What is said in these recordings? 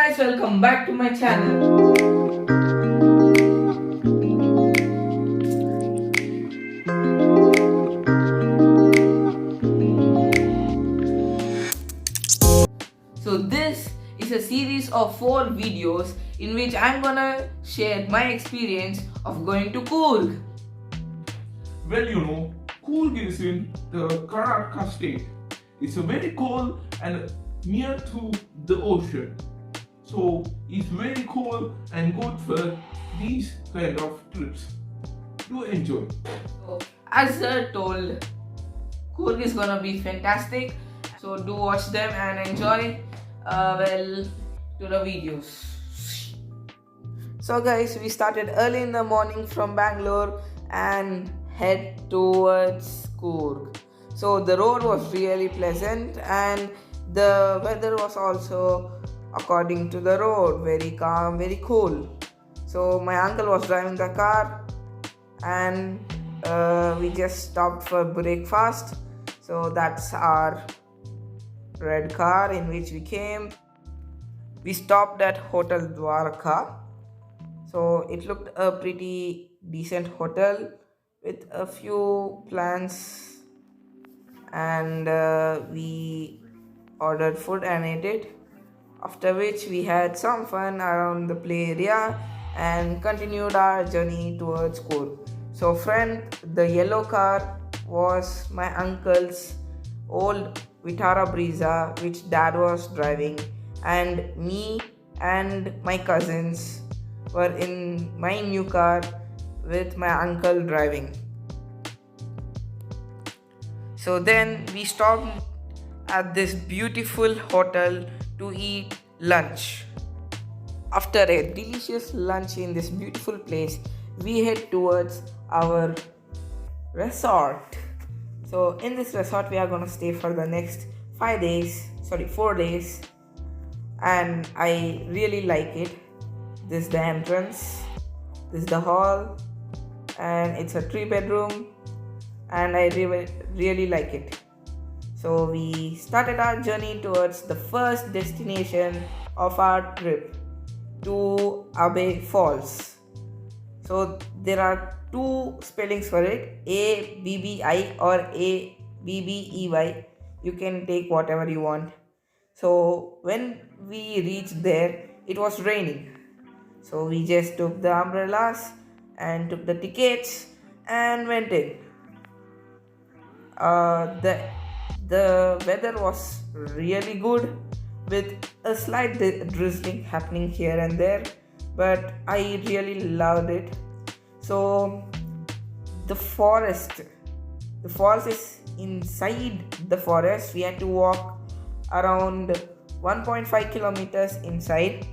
guys, welcome back to my channel. So this is a series of 4 videos in which I'm gonna share my experience of going to Coorg. Coorg is in the Karnataka state. It's a very cold and near to the ocean. So it's very cool and good for these kind of trips. Do enjoy. So, as I told, Coorg is gonna be fantastic. So do watch them and enjoy to the videos. So guys, we started early in the morning from Bangalore and head towards Coorg. So the road was really pleasant and the weather was also according to the road, very calm, very cool. So my uncle was driving the car and we just stopped for breakfast. So that's our red car in which we came. We stopped at Hotel Dwarka. So it looked a pretty decent hotel with a few plants, and we ordered food and ate it. After which we had some fun around the play area and continued our journey towards Coorg. So friend, the yellow car was my uncle's old Vitara Brezza which dad was driving, and me and my cousins were in my new car with my uncle driving. So then we stopped at this beautiful hotel to eat lunch. After a delicious lunch in this beautiful place, we head towards our resort. So in this resort we are going to stay for the next 4 days, and I really like it. This is the entrance, this is the hall, and it's a 3-bedroom, and I really like it. So we started our journey towards the first destination of our trip, to Abbey Falls. So there are 2 spellings for it, ABBI or ABBEY. You can take whatever you want. So when we reached there, it was raining. So we just took the umbrellas and took the tickets and went in. The weather was really good with a slight drizzling happening here and there, but I really loved it. So the falls is inside the forest. We had to walk around 1.5 kilometers inside.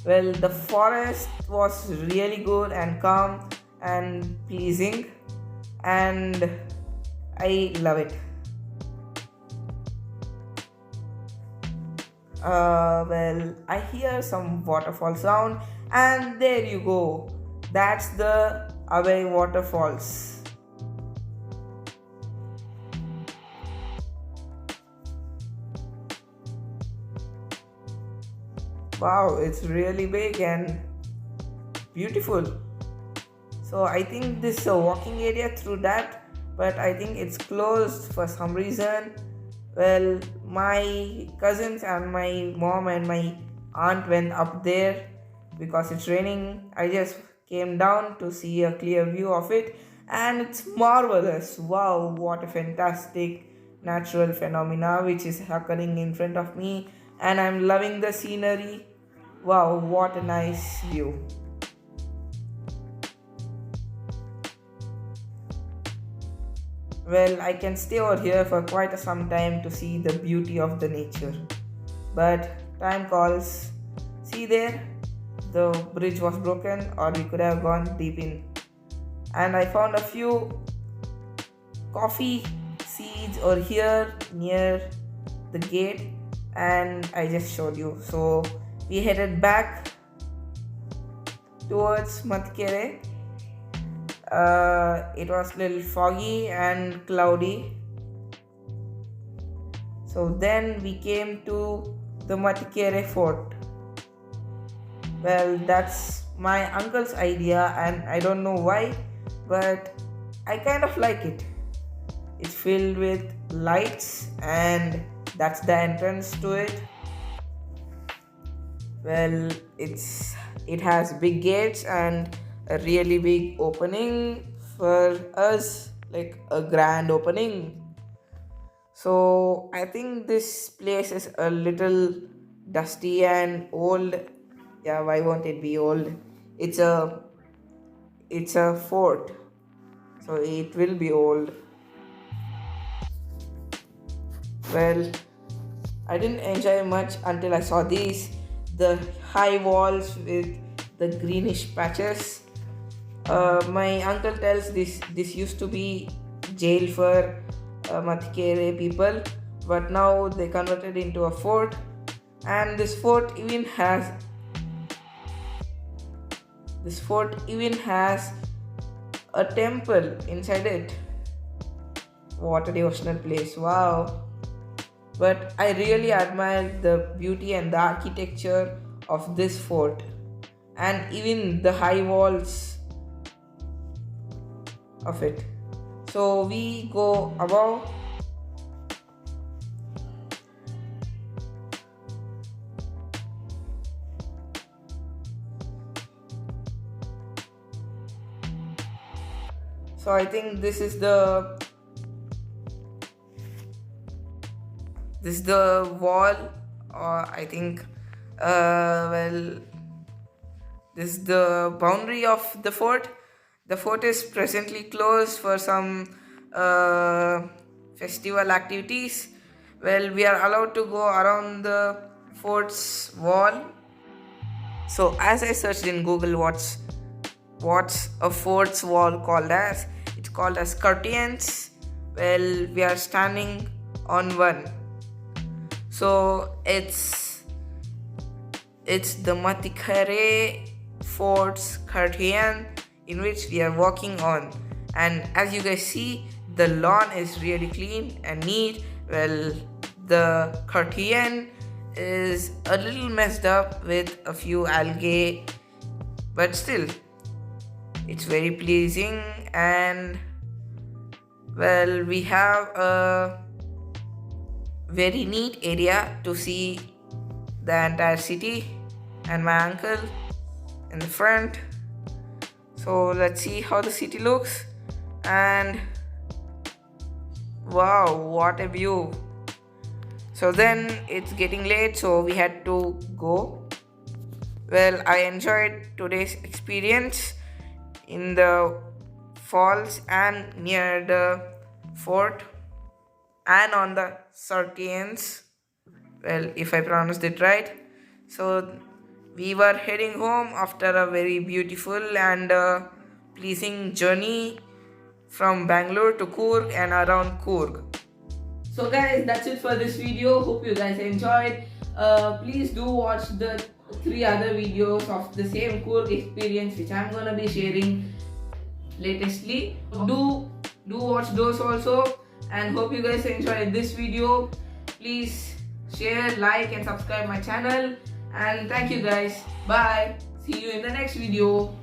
Well, the forest was really good and calm and pleasing, and I love it. I hear some waterfall sound, and there you go. That's the Abbey Waterfalls. Wow, it's really big and beautiful. So I think this is a walking area through that, but I think it's closed for some reason. Well, my cousins and my mom and my aunt went up there because it's raining. I just came down to see a clear view of it, and it's marvelous. Wow, what a fantastic natural phenomena which is occurring in front of me, and I'm loving the scenery. Wow, what a nice view. Well, I can stay over here for quite some time to see the beauty of the nature. But time calls. See there? The bridge was broken, or we could have gone deep in. And I found a few coffee seeds over here near the gate, and I just showed you. So we headed back towards Matkere. It was a little foggy and cloudy. So then we came to the Matikere fort. Well, that's my uncle's idea, and I don't know why, but I kind of like it. It's filled with lights, and that's the entrance to it. Well, it has big gates and a really big opening for us, like a grand opening. So I think this place is a little dusty and old. Yeah, why won't it be old? It's a it's a fort, so it will be old. Well, I didn't enjoy much until I saw these the high walls with the greenish patches. My uncle tells this used to be jail for Mathikere people, but now they converted into a fort, and this fort even has a temple inside it. What a devotional place! Wow. But I really admire the beauty and the architecture of this fort, and even the high walls of it. So we go above. So I think this is the wall, or I think well, this is the boundary of the fort. The fort is presently closed for some festival activities. Well, we are allowed to go around the fort's wall. So as I searched in Google what's a fort's wall called as, it's called as curtains. Well, we are standing on one. So it's the Mathikere Fort's curtain in which we are walking on, and as you guys see, the lawn is really clean and neat. Well, the curtain is a little messed up with a few algae, but still it's very pleasing. And well, we have a very neat area to see the entire city and my uncle in the front. So let's see how the city looks, and wow, what a view. So then it's getting late, so we had to go. Well, I enjoyed today's experience in the falls and near the fort and on the Sartians. Well, if I pronounced it right. So we were heading home after a very beautiful and pleasing journey from Bangalore to Coorg and around Coorg. So guys, that's it for this video. Hope you guys enjoyed. Please do watch the 3 other videos of the same Coorg experience which I'm gonna be sharing latestly. Do watch those also, and hope you guys enjoyed this video. Please share, like and subscribe my channel, and thank you guys. Bye. See you in the next video.